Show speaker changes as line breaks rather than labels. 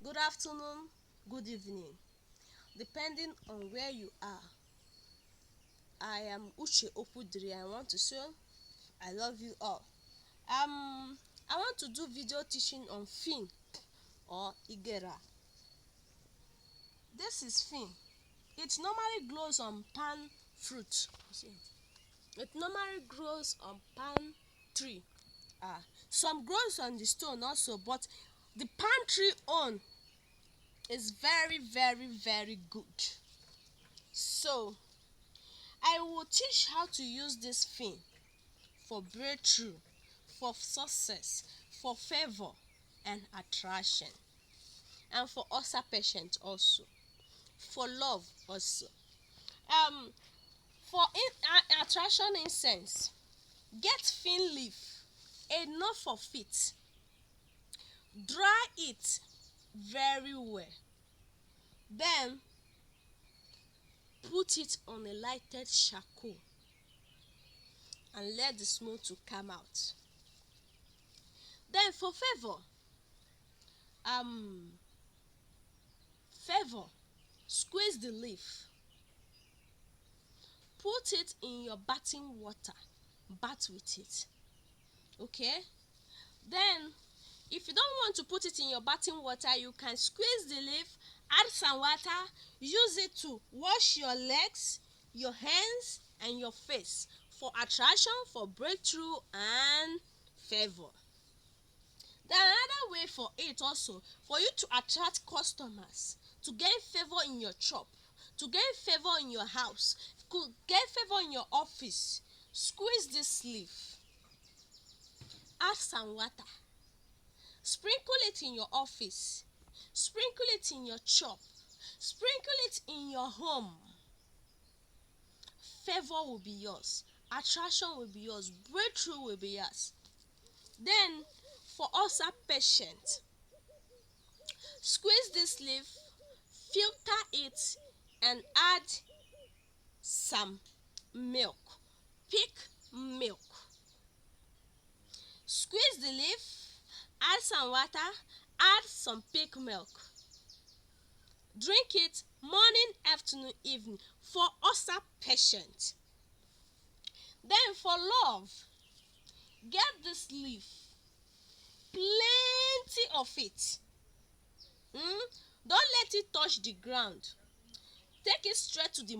good afternoon, good evening, depending on where you are. I am Uche Opudiri. I want to say I love you all. I want to do video teaching on fin or Agbara. This is fin. It normally grows on palm fruit. It normally grows on palm tree. Some grows on the stone also, but the palm tree own is very good. So I will teach how to use this fin for breakthrough, for success, for favor and attraction, and for ulcer patient also, for love also. For attraction incense, get fin leaf, enough of it, dry it very well, then put it on a lighted charcoal and let the smoke to come out. Then for favor, squeeze the leaf, put it in your bathing water, bath with it. Okay, then if you don't want to put it in your bathing water, you can squeeze the leaf, add some water, use it to wash your legs, your hands and your face for attraction, for breakthrough and favor. Then another way for it also, for you to attract customers, to gain favor in your shop, to gain favor in your house, to gain favor in your office, squeeze this leaf, add some water, sprinkle it in your office, sprinkle it in your shop, sprinkle it in your home. Favor will be yours, attraction will be yours, breakthrough will be yours. Then for ulcer patient, squeeze this leaf, filter it and add some milk, pig milk. Squeeze the leaf, add some water, add some pig milk. Drink it morning, afternoon, evening for ulcer patient. Then for love, get this leaf, plenty of it. Don't let it touch the ground. Take it straight to the